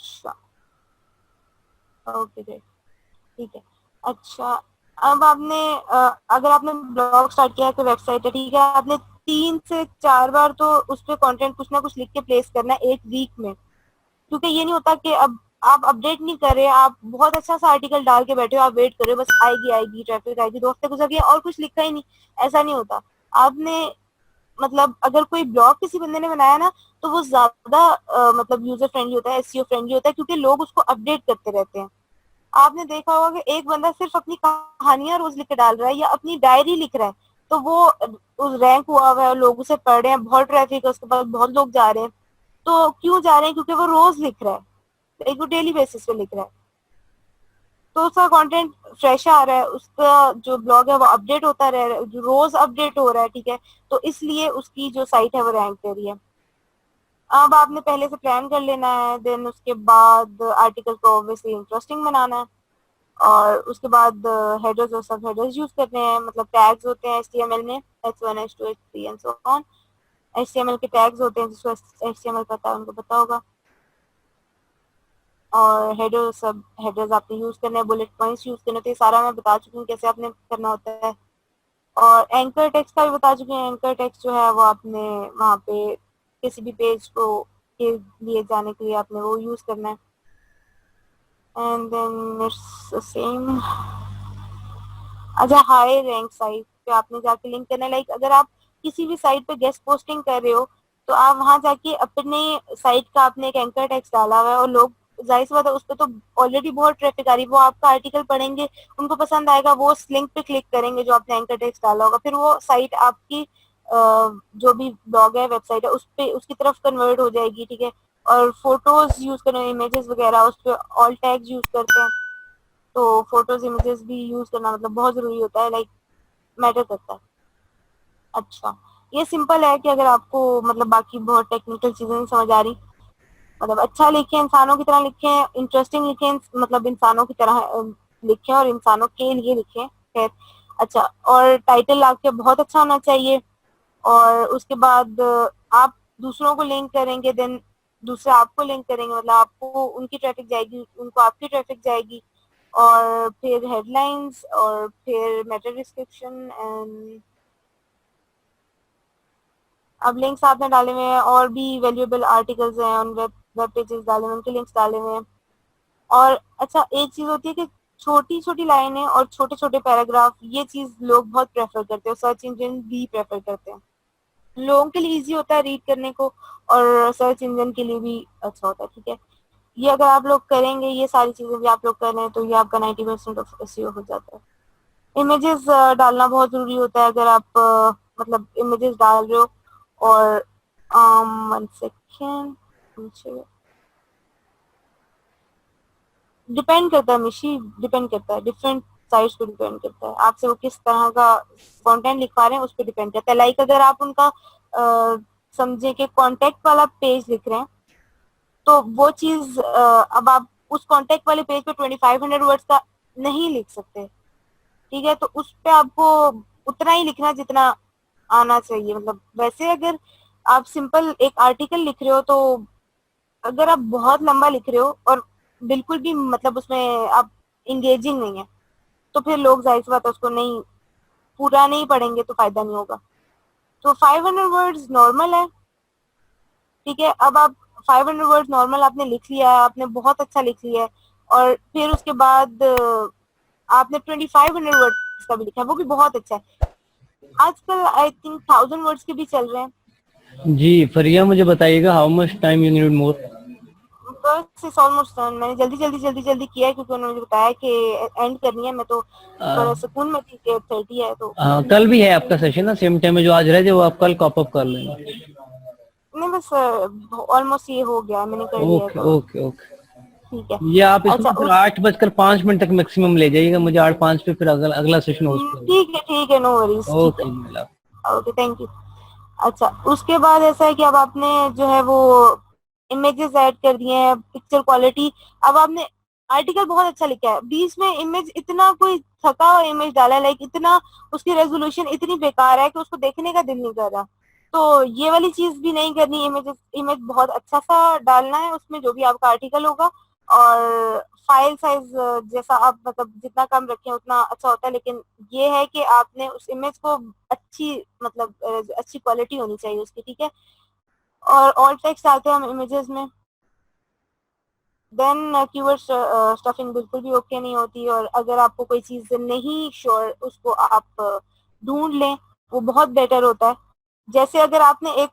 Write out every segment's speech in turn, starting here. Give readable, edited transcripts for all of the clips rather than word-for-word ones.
अच्छा, okay great, ठीक है। अच्छा, अब आपने अगर आपने ब्लॉग स्टार्ट किया है तो वेबसाइट है, ठीक है, आपने 3 से 4 बार तो उस पर कंटेंट कुछ ना कुछ लिख के प्लेस करना है एक वीक में। क्योंकि ये नहीं होता कि अब आप अपडेट नहीं कर रहे, आप बहुत अच्छा सा आर्टिकल डाल के बैठे हो, आप वेट कर रहे हो बस आएगी आएगी ट्रैफिक आएगी, 2 हफ्ते गुजर गए और कुछ लिखा ही नहीं। ऐसा नहीं होता। आपने मतलब अगर कोई ब्लॉग किसी बंदे ने बनाया ना, तो वो ज्यादा मतलब यूजर फ्रेंडली होता है, एसईओ फ्रेंडली होता है, क्योंकि लोग उसको अपडेट करते रहते हैं। आपने देखा होगा कि एक बंदा सिर्फ अपनी कहानियां रोज लिख के डाल रहा है या अपनी डायरी लिख रहा है, तो वो उस रैंक हुआ हुआ है, लोग उसे पढ़ रहे हैं, बहुत ट्रैफिक है उसके पास, बहुत लोग जा रहे हैं। तो क्यों जा रहे हैं? क्योंकि वो रोज लिख रहा है, एक वो डेली बेसिस पे लिख रहा है, तो उसका कंटेंट फ्रेश आ रहा है, उसका जो ब्लॉग है वो अपडेट होता रह रहा है, जो रोज अपडेट हो रहा है, ठीक है। तो इसलिए उसकी जो साइट है वो रैंक कर रही है। अब आपने पहले से प्लान कर लेना है, देन उसके बाद आर्टिकल को ऑब्वियसली इंटरेस्टिंग बनाना है, और उसके बाद हेडर्स और सब हेडर्स यूज करने हैं, मतलब टैग्स होते हैं एचटीएमएल में, H1 H2 H3 and so on. HTML के टैग्स होते हैं, जिसको एचटीएमएल पता है उनको पता होगा। और हेडर सब हेडर्स आपने यूज करने हैं, बुलेट पॉइंट्स यूज करने, तो ये सारा मैं बता चुकी हूँ कैसे आपने करना होता है। और एंकर टेक्स्ट का भी बता चुके हैं। एंकर टेक्स्ट जो है वो आपने वहाँ पे किसी भी पेज को के लिए जाने के लिए आपने वो यूज करना है, एंड देन इट्स सेम। अच्छा, हाई रैंक साइट पे आपने जाके लिंक करना है, लाइक अगर आप किसी भी साइट पे गेस्ट पोस्टिंग कर रहे हो, तो आप वहां जाके अपने साइट का आपने एक एंकर टेक्स्ट डाला हुआ है, और लोग जाहिर सी बात है उस पर तो ऑलरेडी बहुत ट्रैफिक आ रही है, वो आपका आर्टिकल पढ़ेंगे, उनको पसंद आएगा, वो उस लिंक पे क्लिक करेंगे जो आपने एंकर टेक्स्ट डाला होगा, फिर वो साइट आपकी जो भी ब्लॉग है, वेबसाइट है, उस पे उसकी तरफ कन्वर्ट हो जाएगी, ठीक है। और फोटोज यूज करना, इमेजेस वगैरह, उस पर ऑल टैग्स यूज करते हैं, तो फोटोज इमेजेस भी यूज करना मतलब बहुत जरूरी होता है, लाइक मैटर करता है। अच्छा, ये सिंपल है कि अगर आपको मतलब बाकी बहुत टेक्निकल चीजें नहीं समझ आ रही, मतलब अच्छा लिखें, इंसानों की तरह लिखें, इंटरेस्टिंग लिखें, मतलब इंसानों की तरह लिखें और इंसानों के लिए लिखें, खैर। अच्छा, और टाइटल आपके बहुत अच्छा होना चाहिए, और उसके बाद आप दूसरों को लिंक करेंगे, देन दूसरे आपको लिंक करेंगे, मतलब आपको उनकी ट्रैफिक जाएगी, उनको आपकी ट्रैफिक जाएगी, और फिर हेडलाइंस, और फिर मेटा डिस्क्रिप्शन, एंड अब लिंक्स आपने डाले हुए हैं, और भी वैल्यूएबल आर्टिकल्स हैं उन वेब वेब पेजेस डाले हुए हैं, उनके लिंक्स डाले हुए हैं। और अच्छा, एक चीज होती है कि छोटी छोटी लाइनें और छोटे छोटे पैराग्राफ, ये चीज लोग बहुत प्रेफर करते हैं, सर्च इंजन भी प्रेफर करते हैं, लोगों के लिए इजी होता है रीड करने को, और सर्च इंजन के लिए भी अच्छा होता है, ठीक है। ये अगर आप लोग करेंगे, ये सारी चीजें भी आप लोग कर रहे हैं, तो ये आपका 90% ऑफ एसईओ हो जाता है। इमेजेस डालना बहुत जरूरी होता है, अगर आप मतलब इमेजेस डाल रहे हो, और 1 सेकेंड, मुझे डिपेंड करता है मिशी, डिपेंड करता है, डिफरेंट साइट्स पे डिपेंड करता है, आपसे वो किस तरह का कंटेंट लिखवा रहे हैं उस पर डिपेंड करता है। लाइक अगर आप उनका समझे कि कॉन्टेक्ट वाला पेज लिख रहे हैं, तो वो चीज अब आप उस कॉन्टेक्ट वाले पेज पे 2500 वर्ड्स का नहीं लिख सकते, ठीक है। तो उस पे आपको उतना ही लिखना जितना आना चाहिए, मतलब वैसे अगर आप सिंपल एक आर्टिकल लिख रहे हो, तो अगर आप बहुत लंबा लिख रहे हो और बिल्कुल भी मतलब उसमें आप इंगेजिंग नहीं है, तो फिर लोग जाहिर सी बात है उसको नहीं, पूरा नहीं पढ़ेंगे, तो फायदा नहीं होगा। तो 500 वर्ड्स नॉर्मल है, ठीक है। अब आप 500 वर्ड्स नॉर्मल आपने लिख लिया है, आपने बहुत अच्छा लिख लिया है, और फिर उसके बाद आपने 2500 वर्ड्स का भी लिखा है, वो भी बहुत अच्छा है। आजकल आई थिंक 1000 वर्ड्स के भी चल रहे हैं। जी फरिया, मुझे बताइएगा how much time you need more. बस इट्स ऑलमोस्ट डन, मैंने जल्दी जल्दी किया है, क्योंकि उन्होंने मुझे बताया कि एंड करनी है, मैं तो बड़ा सुकून में थी कि 30 है, तो कल भी है आपका सेशन ना सेम टाइम में, जो आज रह जाए वो आप कल कॉप अप कर लेना। नहीं बस ऑलमोस्ट ये हो गया, मैंने कर लिया है, ओके तो ओके ओके। ठीक है। ये आप अच्छा, इसमें फिर उस 8:05 तक मैक्सिमम ले जाइएगा, मुझे 8:05 पे फिर अगला अगला सेशन होस्ट करना। ठीक है, नो वरीज, ठीक है। ओके जी। Okay, thank you. अच्छा, उसके बाद ऐसा है कि अब आपने जो है वो इमेजेस ऐड कर दिए हैं, पिक्चर क्वालिटी, अब आपने आर्टिकल बहुत अच्छा लिखा है, बीच में इमेज इतना कोई थका हुआ इमेज डाला है, लाइक इतना उसकी रेजोल्यूशन इतनी बेकार है कि उसको देखने का दिल नहीं कर रहा, तो ये वाली चीज भी नहीं करनी। इमेज बहुत अच्छा सा डालना है उसमें, जो भी आपका आर्टिकल होगा। और फाइल साइज जैसा आप मतलब जितना कम रखें उतना अच्छा होता है, लेकिन ये है कि आपने उस इमेज को अच्छी मतलब अच्छी क्वालिटी होनी चाहिए उसकी, ठीक है। और ऑल टेक्स्ट आते हैं हम इमेजेस में। देन कीवर्ड स्टफिंग बिल्कुल भी ओके नहीं होती। और अगर आपको कोई चीज नहीं श्योर, उसको आप ढूंढ लें, वो बहुत बेटर होता है। जैसे अगर आपने एक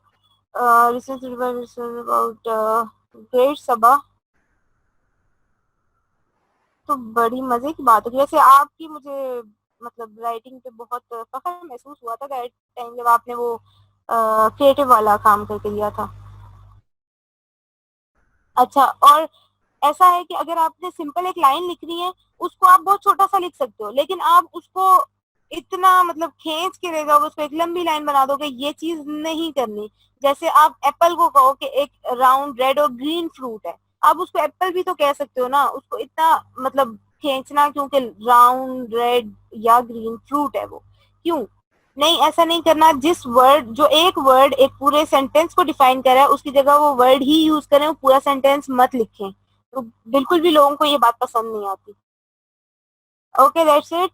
रिसर्च अबाउट ग्रेट सबा, तो बड़ी मजे की बात होगी। वैसे आपकी मुझे मतलब राइटिंग पे बहुत फख्र महसूस हुआ था दैट टाइम जब आपने वो क्रिएटिव वाला काम करके दिया था। अच्छा, और ऐसा है कि अगर आपने सिंपल एक लाइन लिखनी है, उसको आप बहुत छोटा सा लिख सकते हो, लेकिन आप उसको इतना मतलब खींच के दे दोगे, उसको एक लंबी लाइन बना दोगे, ये चीज नहीं करनी। जैसे आप एप्पल को कहो कि एक राउंड रेड और ग्रीन फ्रूट है, आप उसको एप्पल भी तो कह सकते हो ना, उसको इतना मतलब खींचना, क्योंकि राउंड रेड या ग्रीन फ्रूट है वो, क्यों नहीं, ऐसा नहीं करना। जिस वर्ड, जो एक वर्ड एक पूरे सेंटेंस को डिफाइन कर रहा है, उसकी जगह वो वर्ड ही यूज करें, वो पूरा सेंटेंस मत लिखें। तो बिल्कुल भी लोगों को ये बात पसंद नहीं आती। Okay, that's it.